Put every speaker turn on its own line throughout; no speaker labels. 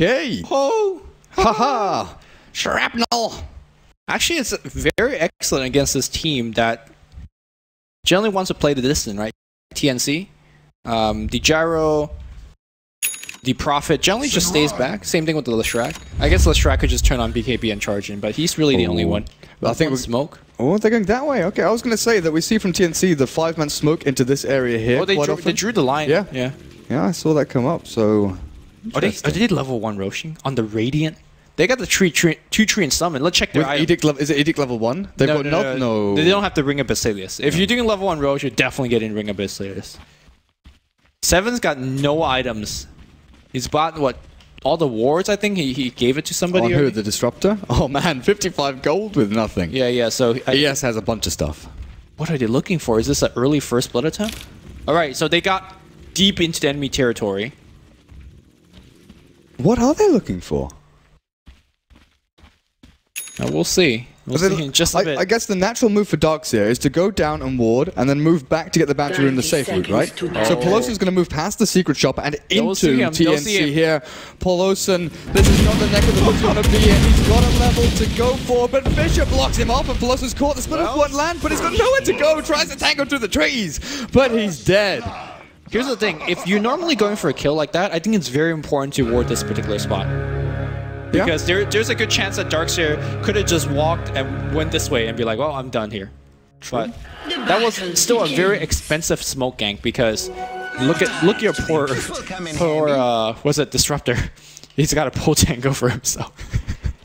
Okay.
Oh,
Haha. Shrapnel.
actually, it's very excellent against this team that generally wants to play the distance, right? TNC, the Gyro, the Prophet generally just stays back. Same thing with the Leshrac. I guess Leshrac could just turn on BKB and charge in, but he's really the only one.
I think
smoke.
Oh, they're going that way. Okay, I was going to say that we see from TNC the 5-man smoke into this area here.
Oh, they drew the line.
Yeah.
Yeah.
Yeah, I saw that come up, so...
Are they level 1 Roshing on the Radiant? They got the 2-tree and summon. Let's check their item.
Is it Edict level 1? They've got no.
They don't have the Ring of Basilius. If you're doing level 1 Rosh, you're definitely getting Ring of Basilius. 7's got no items. He's bought, what, all the wards, I think? He gave it to somebody.
On who? The Disruptor? Oh man, 55 gold with nothing.
Yeah, so...
ES has a bunch of stuff.
What are they looking for? Is this an early first blood attempt? Alright, so they got deep into the enemy territory.
What are they looking for?
We'll see. We'll see in just a bit.
I guess the natural move for Darkseer is to go down and ward, and then move back to get the bounty in the safe route, right? So Polosan's going to move past the secret shop and into TNC here. Polosan, this is not the neck of the woods you want to be in. He's got a level to go for, but Fisher blocks him off, and Polosan's caught the split of one land, but he's got nowhere to go. Tries to tango through the trees, but he's dead.
Here's the thing. If you're normally going for a kill like that, I think it's very important to ward this particular spot. Because there's a good chance that Darkseer could have just walked and went this way and be like, well, I'm done here. But that was still a very expensive smoke gank because look at your poor what's it, Disruptor. He's got a pool tango for himself.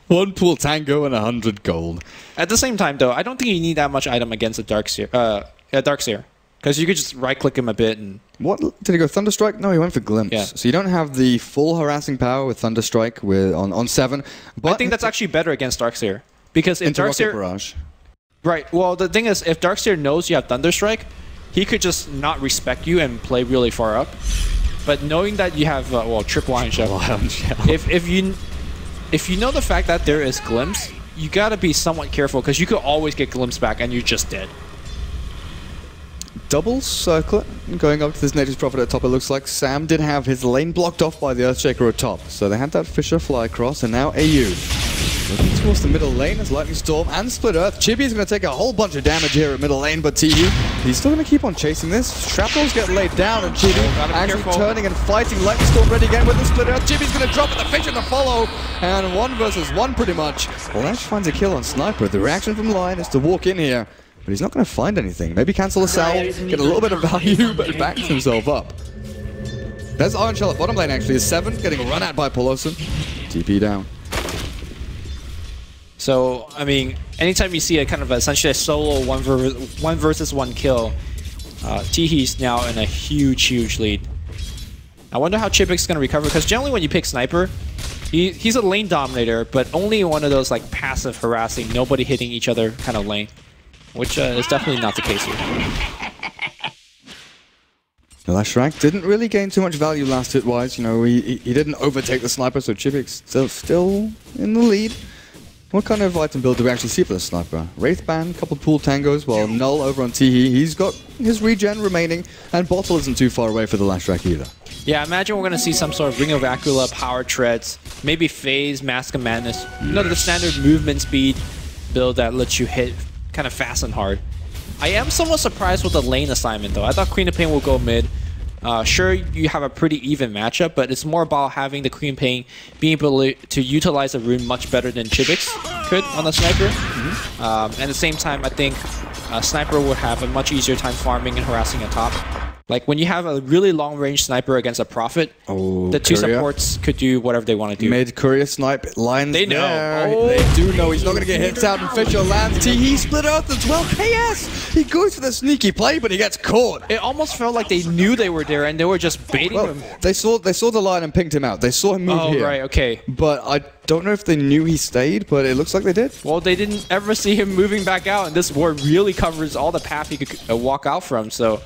One pool tango and 100 gold.
At the same time, though, I don't think you need that much item against a Darkseer. Because you could just right-click him a bit and...
What? Did he go Thunderstrike? No, he went for Glimpse.
Yeah.
So you don't have the full harassing power with Thunderstrike on 7. But
I think that's actually better against Darkseer. Because if Darkseer...
Barrage.
Right. Well, the thing is, if Darkseer knows you have Thunderstrike, he could just not respect you and play really far up. But knowing that you have, triple Iron Shell... If you know the fact that there is Glimpse, you gotta be somewhat careful because you could always get Glimpse back and you're just dead.
Double circlet going up to this Nature's Prophet at top. It looks like Sam did have his lane blocked off by the Earthshaker at top. So they had that Fisher fly across, and now AU looking towards the middle lane as Lightning Storm and Split Earth. Chibi's going to take a whole bunch of damage here at middle lane, but TU, he's still going to keep on chasing this. Shrapnels get laid down, and Chibi actually turning and fighting. Lightning Storm ready again with the Split Earth. Chibi's going to drop it, the Fisher to follow, and 1 versus 1 pretty much. Lash finds a kill on Sniper. The reaction from Lion is to walk in here. But he's not going to find anything. Maybe cancel the salve, get a little bit of value, but backs himself up. There's Iron Shell at bottom lane, actually. Is 7 getting run at by Polosan. TP down.
So, I mean, anytime you see a kind of essentially a solo one versus one kill, Teehee's now in a huge lead. I wonder how Chipik's going to recover, because generally when you pick Sniper, he's a lane dominator, but only one of those like passive harassing, nobody hitting each other kind of lane. Which is definitely not the case here.
The Leshrac didn't really gain too much value last hit-wise. You know, he didn't overtake the Sniper, so Chipik's still in the lead. What kind of item build do we actually see for the Sniper? Wraithband, couple pool tangos, while Null over on Teehee, he's got his regen remaining, and Bottle isn't too far away for the Leshrac either.
Yeah, I imagine we're going to see some sort of Ring of Aquila, Power Treads, maybe Phase, Mask of Madness. You know, the standard movement speed build that lets you hit kind of fast and hard. I am somewhat surprised with the lane assignment though. I thought Queen of Pain will go mid. Sure, you have a pretty even matchup, but it's more about having the Queen of Pain being able to utilize the rune much better than Chibix could on the Sniper. And at the same time, I think Sniper would have a much easier time farming and harassing at top. Like when you have a really long-range Sniper against a Prophet, the two supports could do whatever they want to do.
Mid Courier snipe, Lion's
They know.
there. They do know he's not going to get hits out, and Fisher lands. He Split Earth as well. KS! He goes for the sneaky play, but he gets caught.
It almost felt like they knew they were there and they were just baiting him.
They saw the Lion and pinged him out. They saw him move here.
Oh, right, okay.
But I don't know if they knew he stayed, but it looks like they did.
Well, they didn't ever see him moving back out, and this ward really covers all the path he could walk out from. So,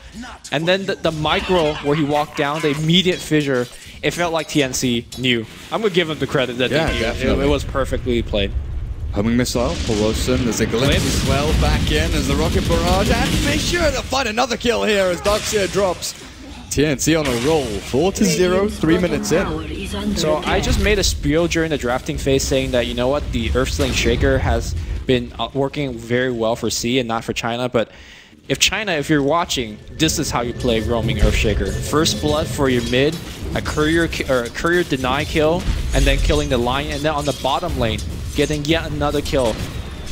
and then the micro where he walked down, the immediate fissure, it felt like TNC knew. I'm gonna give him the credit that they knew.
Definitely.
It was perfectly played.
Homing missile, Polosan, there's a glimpse as well, back in as the rocket barrage, and Fisher, they'll find another kill here as Darkseer drops. TNC on a roll, 4-0, 3 minutes in.
So I just made a spiel during the drafting phase saying that, you know what, the Earthsling Shaker has been working very well for SEA and not for China, but if China, if you're watching, this is how you play roaming Earthshaker. First blood for your mid, a courier deny kill, and then killing the line, and then on the bottom lane, getting yet another kill.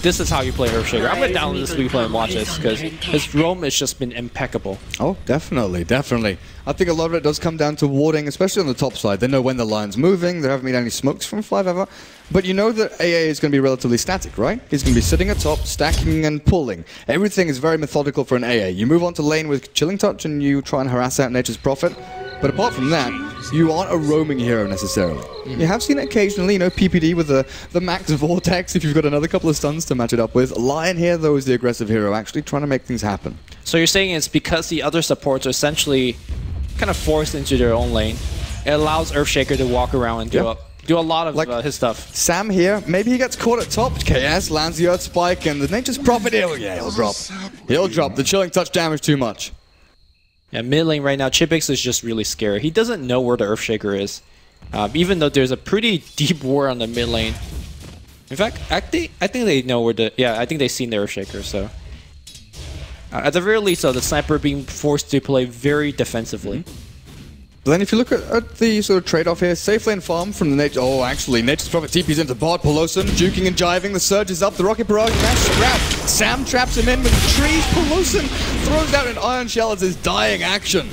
This is how you play Earthshaker. I'm going to download this replay and watch this because his roam has just been impeccable.
Oh, definitely, definitely. I think a lot of it does come down to warding, especially on the top side. They know when the line's moving. There haven't been any smokes from 5 ever. But you know that AA is going to be relatively static, right? He's going to be sitting atop, stacking and pulling. Everything is very methodical for an AA. You move on to lane with Chilling Touch and you try and harass out Nature's Prophet. But apart from that, you aren't a roaming hero necessarily. You have seen it occasionally, you know, PPD with the max Vortex if you've got another couple of stuns to match it up with. Lion here, though, is the aggressive hero, actually trying to make things happen.
So you're saying it's because the other supports are essentially kind of forced into their own lane. It allows Earthshaker to walk around and do a lot of his stuff.
Sam here, maybe he gets caught at top. KS lands the Earth Spike and the Nature's Prophet, he'll drop. He'll drop. The Chilling Touch damage too much.
Yeah, mid lane right now, Chipix is just really scared. He doesn't know where the Earthshaker is, even though there's a pretty deep war on the mid lane. In fact, I think they know where the... Yeah, I think they've seen the Earthshaker, so... at the very least, though, the sniper being forced to play very defensively.
But then if you look at the sort of trade-off here, safe lane farm from the Nature... Oh, actually, Nature's Prophet TP's into bot. Pelosin juking and jiving. The surge is up. The Rocket Barrage mash grab. Sam traps him in with the trees. Pelosin throws out an Iron Shell as his dying action.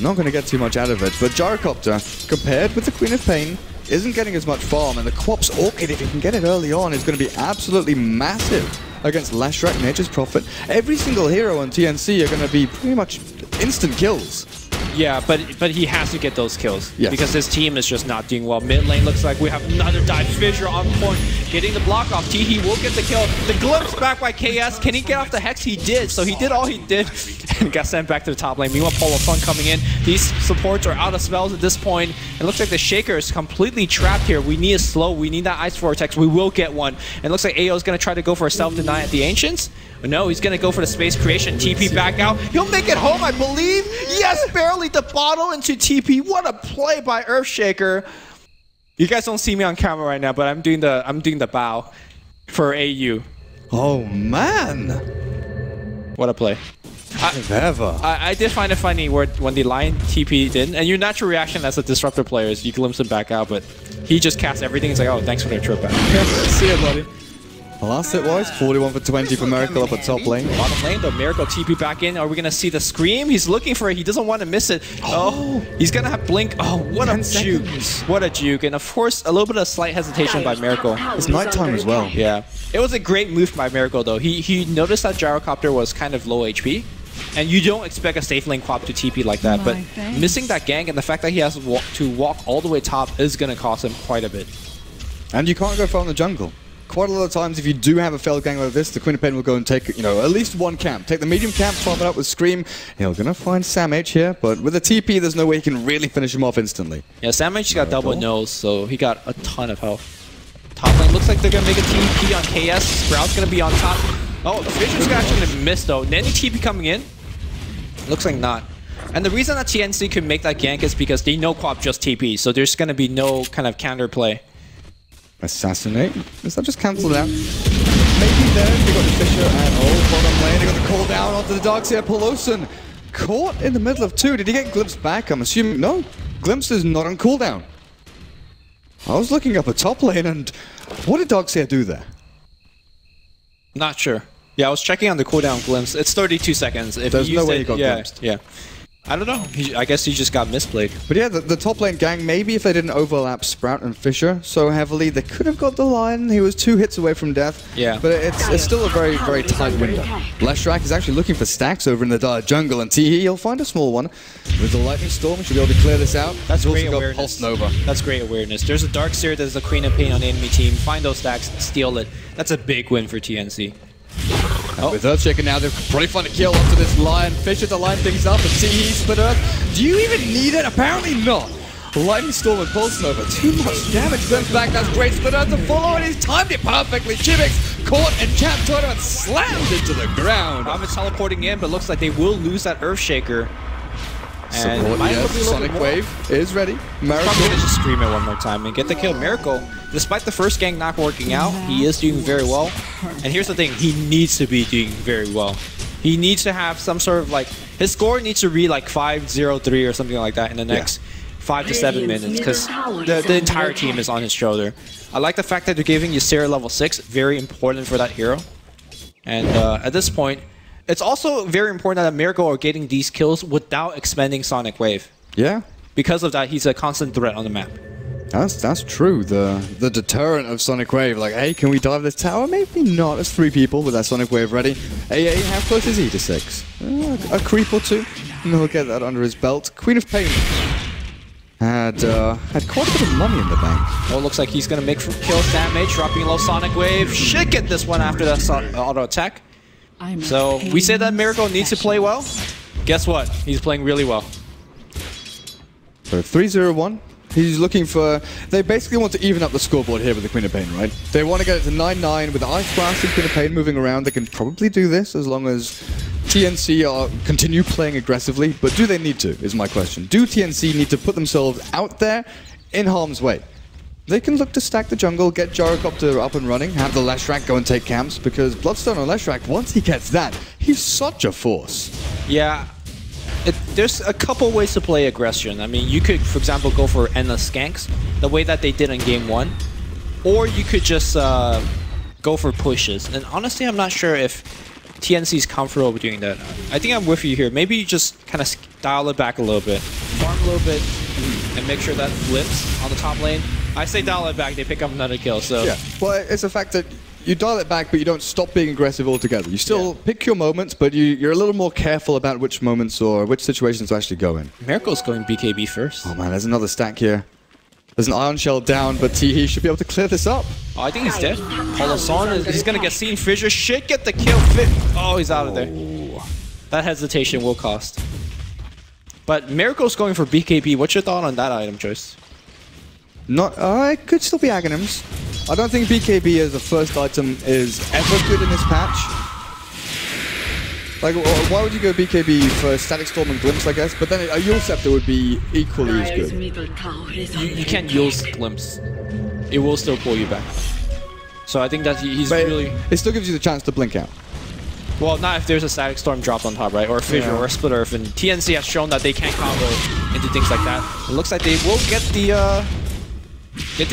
Not going to get too much out of it, but Gyrocopter, compared with the Queen of Pain, isn't getting as much farm, and the Quops Orchid, if he can get it early on, is going to be absolutely massive against Lashrak, Nature's Prophet. Every single hero on TNC are going to be pretty much instant kills.
Yeah, but he has to get those kills because his team is just not doing well. Mid lane looks like we have another dive. Fissure on point, getting the block off. Teehee will get the kill. The glimpse back by KS. Can he get off the Hex? He did. So he did all he did and got sent back to the top lane. Meanwhile, Polo Sun coming in. These supports are out of spells at this point. It looks like the Shaker is completely trapped here. We need a slow. We need that Ice Vortex. We will get one. And it looks like AO is going to try to go for a self-deny at the Ancients. But no, he's going to go for the space creation. TP back out. He'll make it home, I believe. Yes, barely the bottle into TP. What a play by Earthshaker. You guys don't see me on camera right now, but I'm doing the bow for AU.
Oh man!
What a play. I did find it funny when the line TP'd in, and your natural reaction as a disruptor player is you glimpse him back out, but he just casts everything. He's like, oh, thanks for the trip back.
See you, buddy. The last hit was 41 for 20 for Miracle up at top lane.
Bottom lane, though, Miracle TP back in. Are we going to see the Scream? He's looking for it. He doesn't want to miss it. Oh, he's going to have Blink. Oh, what a juke. What a juke. And of course, a little bit of slight hesitation by Miracle.
It's nighttime as well.
Yeah. It was a great move by Miracle, though. He noticed that Gyrocopter was kind of low HP. And you don't expect a safe lane Quap to TP like that. But missing that gank and the fact that he has to walk all the way top is going to cost him quite a bit.
And you can't go far in the jungle. Quite a lot of times, if you do have a failed gang like this, the Queen of Pain will go and take, you know, at least one camp. Take the medium camp, farm it up with Scream. He's gonna find Sam H here, but with a TP, there's no way he can really finish him off instantly.
Yeah, Sam H got double nose, so he got a ton of health. Top lane looks like they're gonna make a TP on KS. Sprout's gonna be on top. Oh, the Fissure's actually gonna miss though. Any TP coming in? Looks like not. And the reason that TNC could make that gank is because they know Quap just TP, so there's gonna be no kind of counter play.
Assassinate? Is that just cancelled out? Maybe there, they got the Fissure and bottom lane, they got the call down onto the Darkseer. Pelosin caught in the middle of two. Did he get Glimpse back? I'm assuming no. Glimpse is not on cooldown. I was looking up at top lane and what did Darkseer do there?
Not sure. Yeah, I was checking on the cooldown Glimpse. It's 32 seconds. If
there's no way he got glimpsed.
Yeah. I don't know. I guess he just got misplayed.
But yeah, the top lane gang, maybe if they didn't overlap Sprout and Fissure so heavily, they could have got the line. He was 2 hits away from death.
Yeah.
But it's still a very, very tight window. Lashrak is actually looking for stacks over in the dire jungle, and Teehee, he'll find a small one. With the Lightning Storm, should be able to clear this out.
That's
He's
great
also
awareness.
got Pulse Nova.
That's great awareness. There's a Darkseer, there's a Queen of Pain on the enemy team. Find those stacks, steal it. That's a big win for TNC.
With Earthshaker now, they'll probably find a kill onto this Lion. Fissure to line things up, and Teehee split Earth. Do you even need it? Apparently not. Lightning Storm and Pulse Nova. Too much damage. Sends back. That's great. Split Earth to follow, and he's timed it perfectly. Chibix caught and Champ Tournament slammed into the ground.
Province teleporting in, but looks like they will lose that Earthshaker. And
Support,
might
yes.
be a little
Sonic
bit more.
Wave is ready. Miracle.
Probably gonna just stream it one more time and get the kill. Miracle, despite the first gank not working out, he is doing very well. And here's the thing, he needs to be doing very well. He needs to have some sort of like, his score needs to read like 5-0-3 or something like that in the next 5 to 7 minutes, because the entire team is on his shoulder. I like the fact that they're giving you Ysera level 6, very important for that hero. And at this point, it's also very important that Miracle are getting these kills without expending Sonic Wave.
Yeah.
Because of that, he's a constant threat on the map.
That's true. The deterrent of Sonic Wave. Like, hey, can we dive this tower? Maybe not. There's 3 people with that Sonic Wave ready. AA, how close is he to 6? A creep or 2. And he'll get that under his belt. Queen of Pain had quite a bit of money in the bank.
Oh, looks like he's gonna make kill damage, dropping low Sonic Wave. Should get this one after that auto attack. So we say that Miracle needs to play well. Guess what? He's playing really well.
So 3-0-1. He's looking for... They basically want to even up the scoreboard here with the Queen of Pain, right? They want to get it to 9-9 with the Ice Blast and Queen of Pain moving around. They can probably do this as long as TNC continue playing aggressively. But do they need to, is my question. Do TNC need to put themselves out there in harm's way? They can look to stack the jungle, get Gyrocopter up and running, have the Leshrac go and take camps, because Bloodstone on Leshrac, once he gets that, he's such a force.
Yeah. There's a couple ways to play aggression. I mean, you could, for example, go for endless skanks, the way that they did in Game 1. Or you could just go for pushes. And honestly, I'm not sure if TNC is comfortable with doing that. I think I'm with you here. Maybe you just kind of dial it back a little bit. Farm a little bit, and make sure that flips on the top lane. I say dial it back, they pick up another kill, so...
Yeah, well, it's a fact that you dial it back, but you don't stop being aggressive altogether. You still pick your moments, but you're a little more careful about which moments or which situations to actually go in.
Miracle's going BKB first.
Oh man, there's another stack here. There's an Ion Shell down, but he should be able to clear this up.
Oh, I think he's dead. Holoson, he's gonna get seen. Fissure should get the kill. Oh, he's out of there. That hesitation will cost. But Miracle's going for BKB. What's your thought on that item choice?
It could still be Aghanims. I don't think BKB as a first item is ever good in this patch. Like, why would you go BKB for Static Storm and Glimpse, I guess? But then a Yule Scepter would be equally as good.
You can't use Glimpse. It will still pull you back. So I think that he's really...
It still gives you the chance to blink out.
Well, not if there's a Static Storm dropped on top, right? Or a Fissure or a Split Earth. And TNC has shown that they can combo into things like that. It looks like they will get the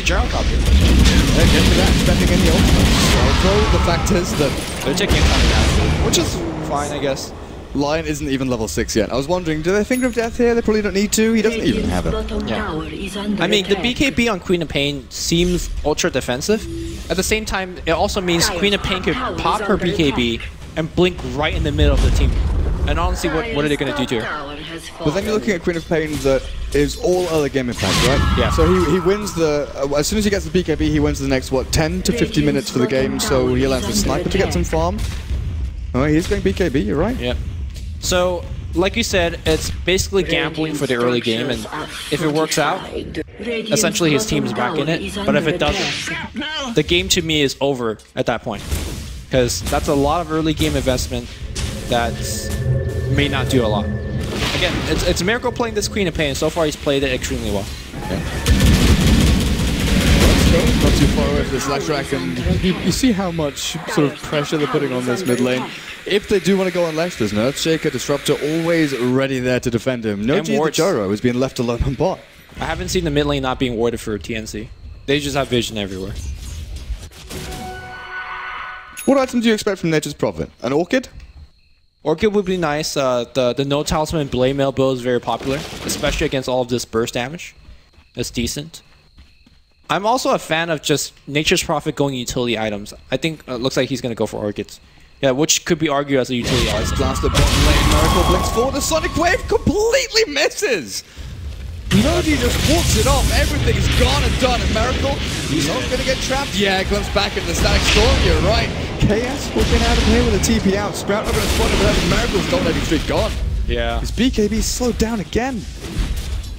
Gyrocopter.
Get to that, spending any ultimates. Although the fact is that
they're taking a ton of damage, which is fine, I guess.
Lion isn't even level 6 yet. I was wondering, do they Finger of Death here? They probably don't need to. He doesn't even have it.
Yeah. I mean, the BKB on Queen of Pain seems ultra defensive. At the same time, it also means Queen of Pain could pop her BKB and blink right in the middle of the team. And honestly, what are they going to do to her?
But then you're looking at Queen of Pain that is all early game impact, right? Yeah. So he wins the... as soon as he gets the BKB, he wins the next, what, 10 to 50 minutes for the game, so he allows the Sniper to get some farm. Oh, he's going BKB, you're right.
Yeah. So, like you said, it's basically gambling for the early game, and if it works out, essentially his team is back in it. But if it doesn't, the game to me is over at that point. Because that's a lot of early game investment that may not do a lot. Again, it's Miracle playing this Queen of Pain, and so far he's played it extremely well.
Yeah. Not too far away from this Leshrac, and you see how much sort of pressure they're putting on this mid lane. If they do want to go on Lesh, there's an Earthshaker, Disruptor always ready there to defend him. No G the Gyro is being left alone on bot.
I haven't seen the mid lane not being warded for TNC. They just have vision everywhere.
What items do you expect from Nature's Prophet? An Orchid?
Orchid would be nice. The No Talisman Blade Mail build is very popular, especially against all of this burst damage. That's decent. I'm also a fan of just Nature's Prophet going utility items. I think it looks like he's going to go for Orchids. Yeah, which could be argued as a utility item.
Blaster bottom lane, Miracle blinks forward, the Sonic Wave completely misses! Nodi just walks it off, everything is gone and done, and Miracle, he's not going to get trapped. Yeah, glimpse back into the Static Storm, you're right. KS will get out of here with a TP out. Sprout not going to spot it, but Miracle's dominating streak gone.
Yeah.
His BKB slowed down again.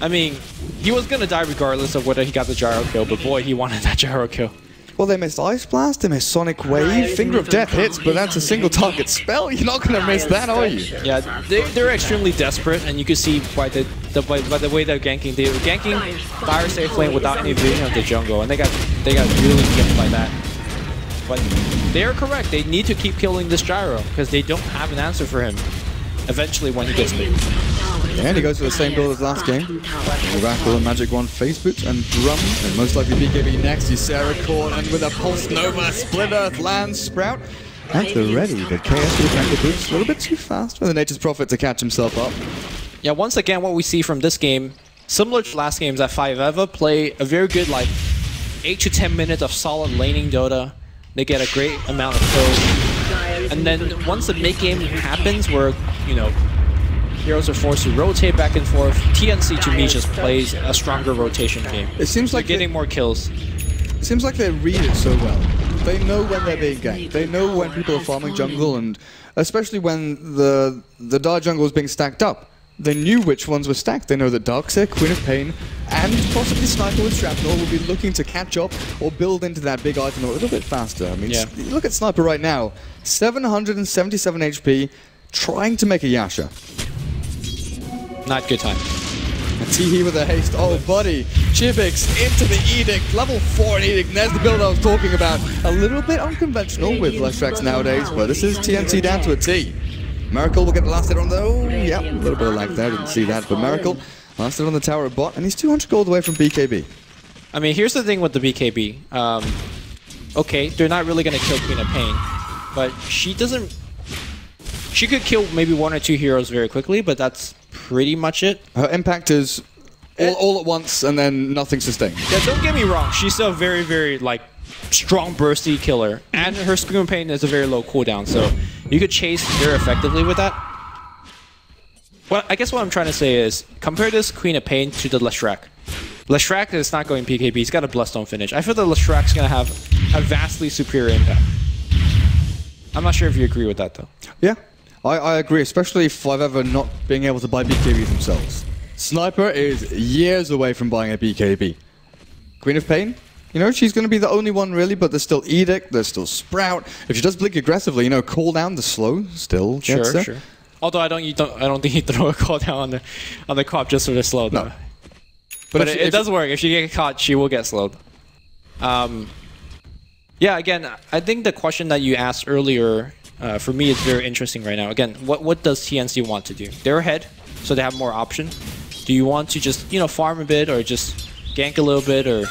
I mean, he was going to die regardless of whether he got the gyro kill, but boy, he wanted that gyro kill.
Well, they missed Ice Blast, they missed Sonic Wave, Finger of Death hits, but that's a single target spell. You're not going to miss that, are you?
Yeah, they're extremely desperate, and you can see by the way they're ganking. They were ganking Fire Safe Lane without any vision of the jungle, and they got really gimped by that. But they are correct. They need to keep killing this Gyro because they don't have an answer for him. Eventually, when he gets big.
And he goes for the same build as last game. Oracle and Magic Wand, Phase Boot and Drum. And most likely BKB next. Ysera Core and with a Pulse Nova, Split Earth, Land, Sprout. And they're ready, but KS with the Ankle Boots a little bit too fast for the Nature's Prophet to catch himself up.
Yeah, once again, what we see from this game, similar to last games at 5EVA, play a very good, like, 8 to 10 minutes of solid laning Dota. They get a great amount of kills. And then once the mid-game happens where, you know, heroes are forced to rotate back and forth, TNC to me just plays a stronger rotation game.
It seems like
they're getting more kills.
It seems like they read it so well. They know when they're being ganked. They know when people are farming jungle, and especially when the Dire jungle is being stacked up. They knew which ones were stacked. They know that Darkseer, Queen of Pain, and possibly Sniper with Shrapnel will be looking to catch up or build into that big item a little bit faster. I mean,
yeah.
Look at Sniper right now. 777 HP, trying to make a Yasha.
Not good time.
Teehee with a haste. Oh, buddy. Chibix into the Edict. Level 4 Edict. And there's the build I was talking about. A little bit unconventional with Leshrac nowadays, but this is TNC down to a T. Miracle will get the last hit on the... Oh, yeah, a little bit of lag there. Didn't see that. But Miracle, last hit on the tower of bot, and he's 200 gold away from BKB.
I mean, here's the thing with the BKB. Okay, they're not really going to kill Queen of Pain, but she doesn't... She could kill maybe 1 or 2 heroes very quickly, but that's pretty much it. Her
impact is all at once and then nothing sustained.
Yeah, don't get me wrong. She's still a very, very, like, strong bursty killer. And her Scream of Pain is a very low cooldown, so you could chase very effectively with that. Well, I guess what I'm trying to say is, compare this Queen of Pain to the Leshrac. Leshrac is not going PKB. He's got a Bloodstone finish. I feel that Leshrac's going to have a vastly superior impact. I'm not sure if you agree with that, though.
Yeah. I agree, especially 5EVA not being able to buy BKB themselves. Sniper is years away from buying a BKB. Queen of Pain, you know, she's going to be the only one really, but there's still Edict, there's still Sprout. If she does blink aggressively, you know, call down the slow still gets there. Sure.
Although I don't think you throw a call down on the cop just for the slow though. No. But it does work. If she gets caught, she will get slowed. Yeah, again, I think the question that you asked earlier. For me, it's very interesting right now. Again, what does TNC want to do? They're ahead, so they have more option. Do you want to just, you know, farm a bit or just gank a little bit, or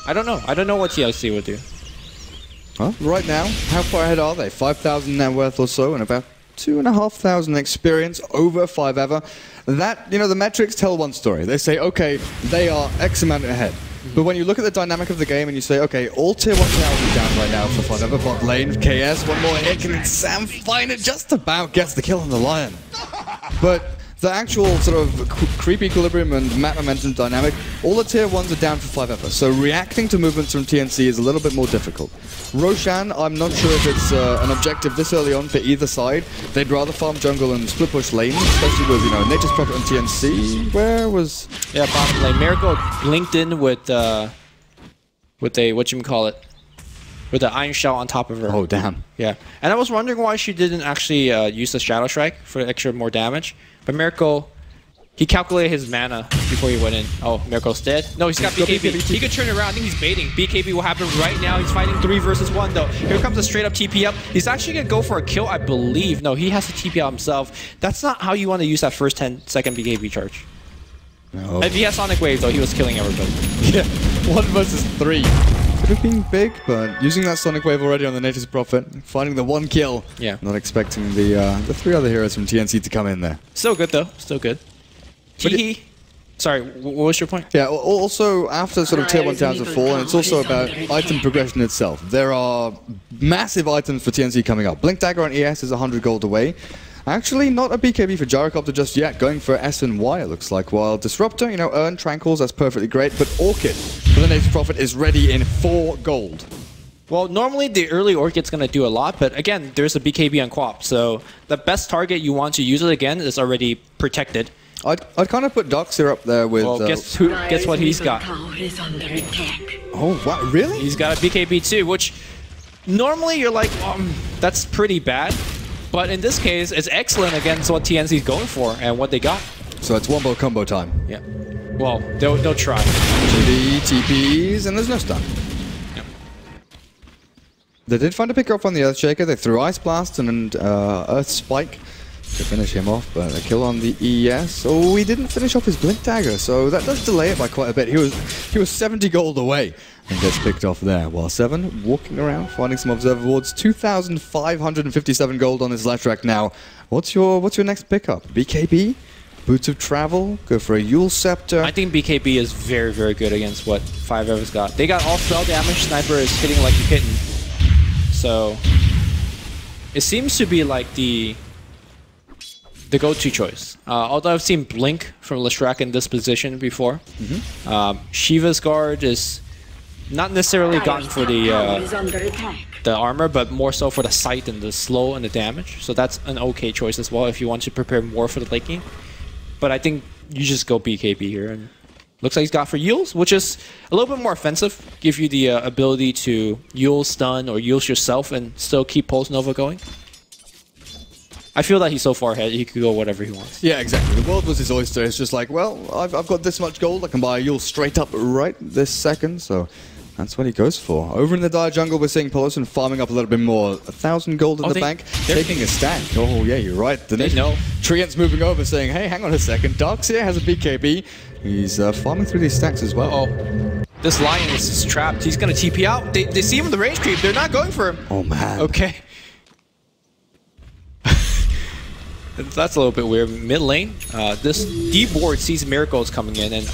I don't know. I don't know what TNC would do.
Well, right now, how far ahead are they? 5,000 net worth or so, and about 2,500 experience over 5EVA. That, you know, the metrics tell one story. They say, okay, they are X amount ahead. But when you look at the dynamic of the game and you say, okay, all tier 1 towers are down right now for 5EVA, bot lane, KS, one more hit, and Sam finally just about gets the kill on the Lion. But the actual sort of creep equilibrium and map momentum dynamic, all the tier 1s are down for 5EVA, so reacting to movements from TNC is a little bit more difficult. Roshan, I'm not sure if it's an objective this early on for either side. They'd rather farm jungle and split push lane, especially with, you know, Nature's Prophet and TNC. Where was...
Yeah, bottom lane. Miracle blinked in with a, whatchamacallit, with the Iron Shell on top of her.
Oh, damn.
Yeah. And I was wondering why she didn't actually use the Shadow Strike for extra more damage. But Miracle, he calculated his mana before he went in. Oh, Miracle's dead. No, he's got BKB. He could turn it around. I think he's baiting. BKB will happen right now. He's fighting 3 versus 1, though. Here comes a straight up TP up. He's actually going to go for a kill, I believe. No, he has to TP out himself. That's not how you want to use that first 10-second BKB charge.
No.
If he has Sonic Wave, though, he was killing everybody.
Yeah, 1 versus 3. Could have been big, but using that Sonic Wave already on the Nature's Prophet, finding the 1 kill. Yeah. Not expecting the 3 other heroes from TNC to come in there.
Still good, though. Still good. Teehee. Sorry, what was your point?
Yeah, also after sort of tier 1 towers have fallen, it's also about item progression itself. There are massive items for TNC coming up. Blink Dagger on ES is 100 gold away. Actually, not a BKB for Gyrocopter just yet, going for S and Y, it looks like. While Disruptor, you know, earn Tranquils, that's perfectly great, but Orchid for the Nature's Prophet is ready in 4 gold.
Well, normally the early Orchid's going to do a lot, but again, there's a BKB on Quap, so the best target you want to use it again is already protected.
I'd kind of put Darkseer up there with...
Well, guess what he's got?
Oh, what? Really?
He's got a BKB too, which normally you're like, that's pretty bad. But in this case, it's excellent against what TNC is going for and what they got.
So it's wombo combo time.
Yeah. Well, they'll try.
TB, TPs, and there's no stun.
Yep.
They did find a pick off on the Earthshaker. They threw Ice Blast and Earth Spike to finish him off, but a kill on the ES. Oh, he didn't finish off his Blink Dagger, so that does delay it by quite a bit. He was 70 gold away and gets picked off there. While 7 walking around, finding some observer wards. 2,557 gold on his Leshrac now. What's your next pickup? BKB? Boots of Travel? Go for a Yule Scepter?
I think BKB is very, very good against what 5-Ever's got. They got all spell damage. Sniper is hitting like a kitten. So it seems to be like the go-to choice. Although I've seen Blink from Leshrac in this position before. Shiva's Guard is not necessarily gotten for the armor, but more so for the sight and the slow and the damage. So that's an okay choice as well if you want to prepare more for the late game. But I think you just go BKB here. And looks like he's got for Yules, which is a little bit more offensive. Give you the ability to Yule stun or Yules yourself and still keep Pulse Nova going. I feel that he's so far ahead, he could go whatever he wants.
Yeah, exactly. The world was his oyster. It's just like, well, I've got this much gold. I can buy a Yule straight up right this second. So that's what he goes for. Over in the Dire Jungle, we're seeing Poloson farming up a little bit more. 1,000 gold in the bank, taking a stack. Oh, yeah, you're right. They know. Treant's moving over saying, hey, hang on a second. Darkseer has a BKB. He's farming through these stacks as well.
Uh-oh. This Lion is trapped. He's going to TP out. They see him in the range creep. They're not going for him.
Oh, man.
Okay. That's a little bit weird. Mid lane, this D board sees miracles coming in, and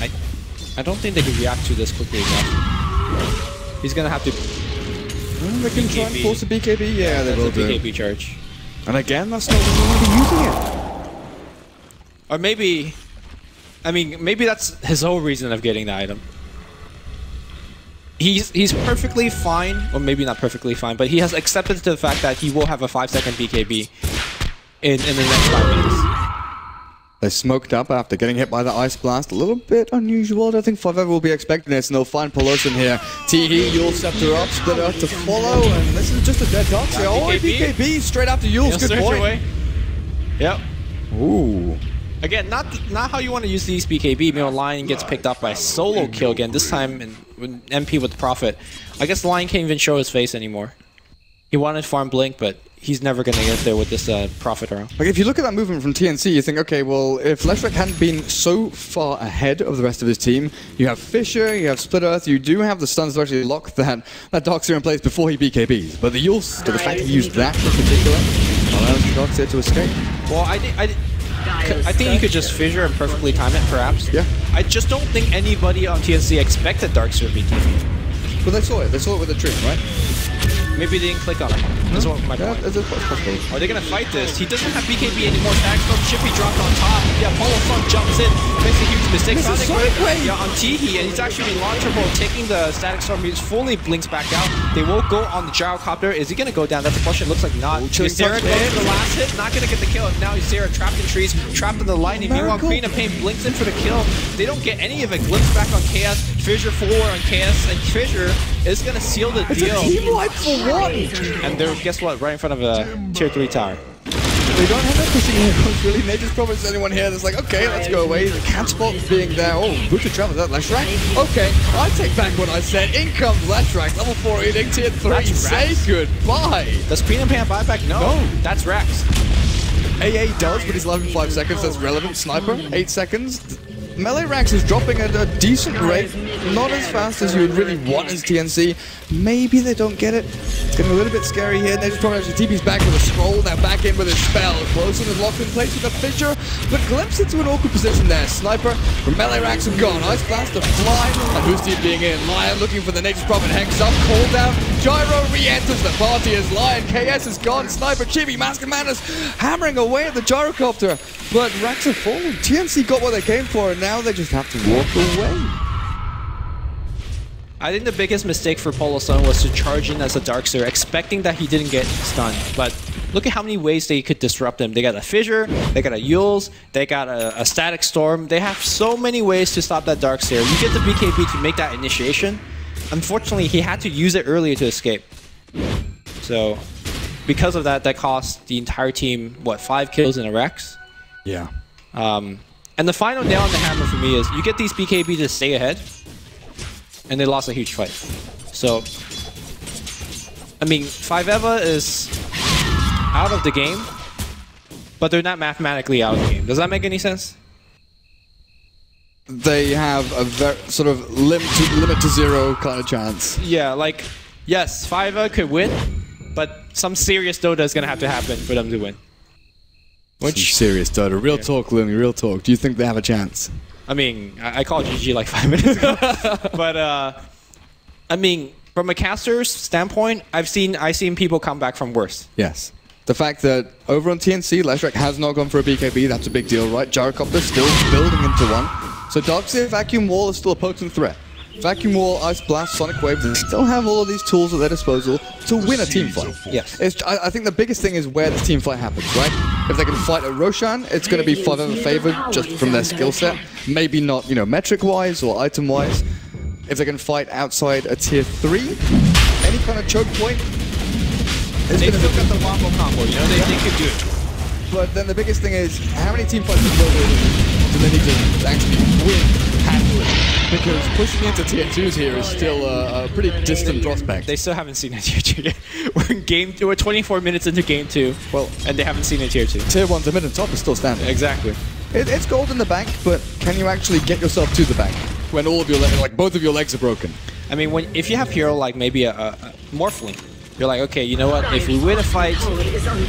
I don't think they can react to this quickly enough. He's gonna have to.
They can try and force a BKB. Yeah, they will do.
BKB charge.
And again, that's not when you want to be using it.
Or maybe, I mean, maybe that's his whole reason of getting the item. He's perfectly fine, or maybe not perfectly fine, but he has accepted to the fact that he will have a 5-second BKB. In the next 5 minutes.
They smoked up after getting hit by the Ice Blast. A little bit unusual. I don't think 5-Ever will be expecting this, and they'll find Poloson here. Teehee, Yule Scepter up, Split Earth to follow, and this is just a dead Darkseer. Oh, BKB straight after Yule's. Good point. Away.
Yep.
Ooh.
Again, not how you want to use these BKB. You know, Lion gets picked up by solo kill again, this time in MP with the Prophet. I guess the Lion can't even show his face anymore. He wanted farm Blink, but he's never going to get there with this Prophet around.
Like, if you look at that movement from TNC, you think, okay, well, if Leshrac hadn't been so far ahead of the rest of his team, you have Fissure, you have Split Earth, you do have the stuns to actually lock that Darkseer in place before he BKBs. But the Yules, the fact he used that in particular, allows the Darkseer to escape.
Well, I think you could just Fissure and perfectly time it, perhaps.
Yeah.
I just don't think anybody on TNC expected Darkseer BKB.
Well, they saw it. They saw it with the Treant, right?
Maybe they didn't click on it. That's what my point. Are they going to fight this? He doesn't have BKB anymore. Stagstorm Chippy dropped on top. Yeah, Poloson jumps in. Makes a huge mistake. Yeah, on Teehee, and he's actually been launchable, taking the Static Storm. He fully blinks back out. They will go on the Gyrocopter. Is he going to go down? That's the question. Looks like not. Ysera goes for the last hit. Not going to get the kill. Now Ysera trapped in trees, trapped in the lightning. Meanwhile, Queen of Pain blinks in for the kill. They don't get any of it. Glimpse back on Chaos. Fissure 4 on Chaos, and Fissure is going to seal the deal.
It's a team wipe for one!
And they're, guess what, right in front of a tier 3 tower.
They don't have that pushing heroes, really. They just promised anyone here that's like, okay, let's go away. The cat spot being there. Oh, Boot of Travel, is that Leshrac? Okay, I take back what I said. In comes Leshrac, level 4 eating, tier 3. Say goodbye.
Does Queen and Pan buyback? No. That's Rax.
AA does, but he's alive in 5 seconds. That's relevant. Sniper, 8 seconds. Melee Rax is dropping at a decent rate, not as fast as you would really want as TNC. Maybe they don't get it. It's getting a little bit scary here. They just probably actually TP's back with a scroll. Now back in with his spell. Poloson is locked in place with a Fissure, but glimpsed into an awkward position there. Sniper from Melee Rax have gone. Ice Blast to fly, and who's team being in? Lion looking for the Nature's Prophet Hex up. Call down. Gyro re-enters the party as Lion. KS is gone. Sniper, Chibi, Mask of Madness hammering away at the Gyrocopter. But Rax are falling. TNC got what they came for, and now they just have to walk away.
I think the biggest mistake for Poloson was to charge in as a Darkseer, expecting that he didn't get stunned. But look at how many ways they could disrupt him. They got a Fissure, they got a Yules, they got a Static Storm. They have so many ways to stop that Darkseer. You get the BKB to make that initiation, unfortunately, he had to use it earlier to escape. So, because of that, that cost the entire team, what, 5 kills in a Rex?
Yeah.
And the final nail on the hammer for me is you get these BKB to stay ahead, and they lost a huge fight. So, I mean, 5EVA is out of the game, but they're not mathematically out of the game. Does that make any sense?
They have a very sort of limit to zero kind of chance.
Yeah, like, yes, 5EVA could win, but some serious Dota is going to have to happen for them to win.
Which serious Dota. Real talk, Lumi, real talk. Do you think they have a chance?
I mean, I called GG like 5 minutes ago. But, I mean, from a caster's standpoint, I've seen people come back from worse.
Yes. The fact that over on TNC, Leshrac has not gone for a BKB, that's a big deal, right? Gyrocopter still building into one. So Darkseer, Vacuum Wall is still a potent threat. Vacuum Wall, Ice Blast, Sonic Wave, they still have all of these tools at their disposal to win a team fight.
Yes.
I think the biggest thing is where this team fight happens, right? If they can fight at Roshan, it's going to be 5EVA favored just from their skill set. Maybe not, you know, metric-wise or item-wise. If they can fight outside a tier 3, any kind of choke point,
they still got the wombo combo, you know, they could do it.
But then the biggest thing is, how many team fights do they need to actually win handily? Because pushing into tier 2s here is still a pretty distant prospect.
They still haven't seen a tier 2 yet. We're 24 minutes into game 2,
well,
and they haven't seen a tier 2.
Tier 1 to mid and top is still standing.
Exactly.
It's gold in the bank, but can you actually get yourself to the bank when all of your like both of your legs are broken?
I mean, if you have hero like maybe a Morphling, you're like, okay, you know what? If we win a fight,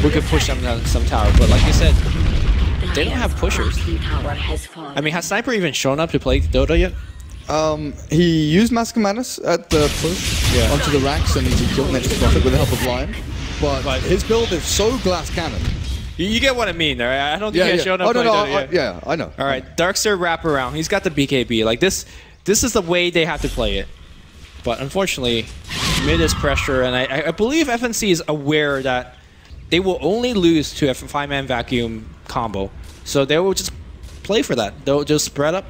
we could push them down some tower. But like you said, they don't have pushers. I mean, has Sniper even shown up to play Dota yet?
He used Mask of Madness at the push onto the racks, and he killed Nature's Prophet with the help of Lion. But his build is so glass cannon.
You get what I mean, right? I don't think he has shown up.
Yeah, I know.
All right, Darkseer wraparound. He's got the BKB. Like this is the way they have to play it. But unfortunately, mid is pressure, and I believe FNC is aware that they will only lose to a 5-man vacuum combo. So they will just play for that. They'll just spread up,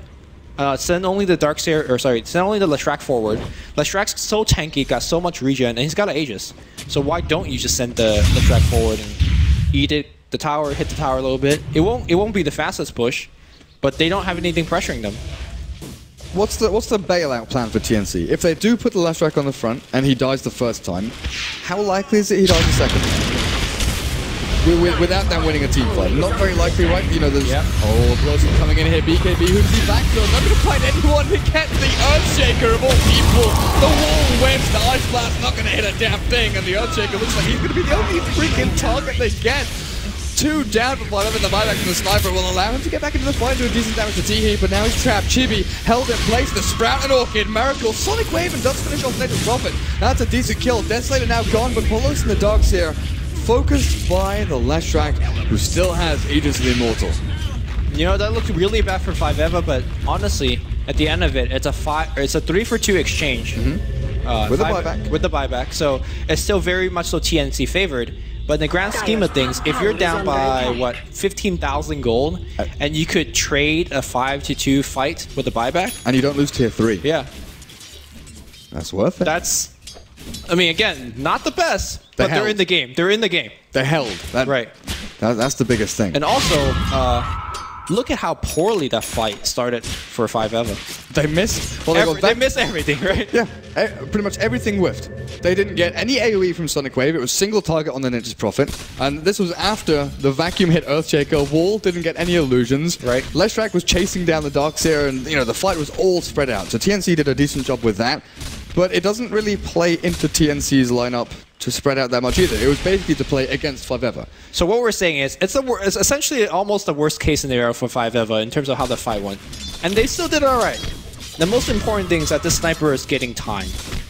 send only the send only the Leshrac forward. Leshrac's so tanky, got so much regen, and he's got an Aegis. So why don't you just send the Leshrac forward and eat it, hit the tower a little bit? It won't be the fastest push, but they don't have anything pressuring them.
What's the bailout plan for TNC? If they do put the Leshrac on the front and he dies the first time, how likely is it he dies the second time? Without them winning a team fight. Not very likely, right? You know, there's Blossom coming in here. BKB, who's he back to? Not going to find anyone to get the Earthshaker of all people. The wall whips, the Ice Blast not going to hit a damn thing, and the Earthshaker looks like he's going to be the only freaking target they get. 2 down for 5EVA, the buyback from the Sniper will allow him to get back into the fight and do a decent damage to T-Heat, but now he's trapped. Chibi held in place, the Sprout and Orchid, Miracle, Sonic Wave, and does finish off Nature's Prophet. That's a decent kill. Deathslayer now gone, but Polos and the Darkseer focused by the Leshrac, who still has Aegis of the Immortal.
You know, that looks really bad for 5EVA, but honestly, at the end of it, it's a 3-for-2 exchange.
With the buyback.
With the buyback, so it's still very much so TNC favored. But in the grand scheme of things, if you're down by, what, 15,000 gold, and you could trade a 5-2 fight with a buyback.
And you don't lose tier 3.
Yeah.
That's worth it.
That's, I mean, again, not the best, but they're in the game. They're in the game.
They held.
Right.
That's the biggest thing.
And also, look at how poorly that fight started for 5EVA.
They missed.
Well, they missed everything, right?
Yeah, pretty much everything whiffed. They didn't get any AoE from Sonic Wave. It was single target on the Nature's Prophet. And this was after the vacuum hit Earthshaker. Wall didn't get any illusions.
Right.
Leshrac was chasing down the Darkseer, and you know the fight was all spread out. So TNC did a decent job with that. But it doesn't really play into TNC's lineup to spread out that much either. It was basically to play against 5EVA.
So what we're saying is, it's essentially almost the worst case scenario for 5EVA in terms of how the fight went. And they still did alright. The most important thing is that this Sniper is getting time.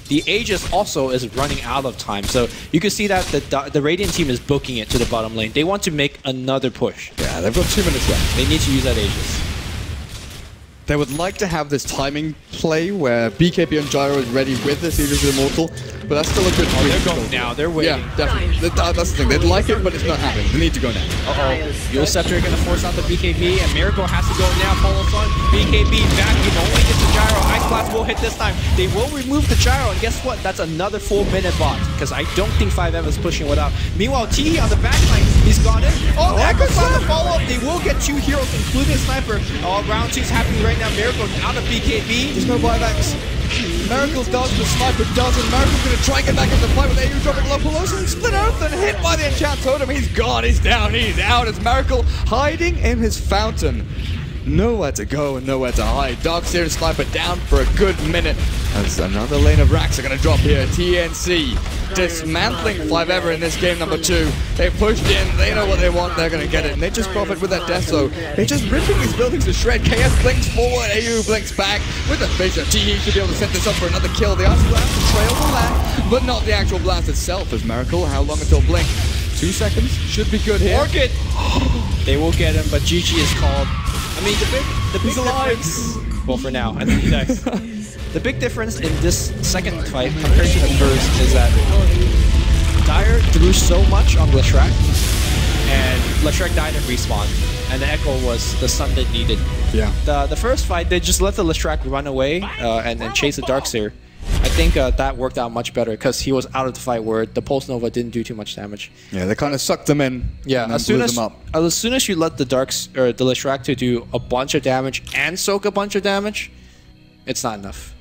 The Aegis also is running out of time. So you can see that the Radiant team is booking it to the bottom lane. They want to make another push.
Yeah, they've got 2 minutes left.
They need to use that Aegis.
They would like to have this timing play where BKB and Gyro is ready with the Series of Immortal, but that's still a good
Oh, they're going now. They're waiting.
Yeah, definitely. That's the thing. They'd like it, but it's not happening. They need to go now.
Yule Scepter going to force out the BKB, and Miracle has to go now. Polo Sun, BKB back. He only gets the Gyro. Ice Blast will hit this time. They will remove the Gyro, and guess what? That's another full minute bot, because I don't think 5M is pushing without. Meanwhile, T on the backline, he's gone in. Oh, the Echo's on the follow-up. They will get 2 heroes, including a Sniper. Round 2's happening right now. Miracle's out of BKB.
There's no buybacks. Miracle does, the Sniper doesn't. Miracle's going to try and get back into the fight with AU dropping low. Pelosi split Earth and hit by the Enchant Totem. He's gone, he's down, he's out. It's Miracle hiding in his fountain. Nowhere to go and nowhere to hide. Darkseer and Sniper down for a good minute. As another lane of racks are going to drop here. TNC dismantling 5ever in this game number 2. They pushed in, they know what they want, they're going to get it. And they just profit with that death, so they're just ripping these buildings to shred. KS blinks forward, AU blinks back with the Fissure. TE should be able to set this up for another kill. The Ice Blast to trail the land, but not the actual blast itself as Miracle. How long until blink? 2 seconds, should be good here.
Orchid! They will get him, but GG is called. I mean, the big difference. Well, for now, I think he dies. The big difference in this second fight compared to the first is that Dire threw so much on Leshrac, and Leshrac died at respawn, and the Echo was the stun that needed.
Yeah.
The first fight, they just let the Leshrac run away and then chase the Darkseer. I think that worked out much better because he was out of the fight where the Pulse Nova didn't do too much damage.
Yeah, they kind of sucked them in.
Yeah,
and
as soon as
them up.
as soon as you let the the Leshrac to do a bunch of damage and soak a bunch of damage, it's not enough.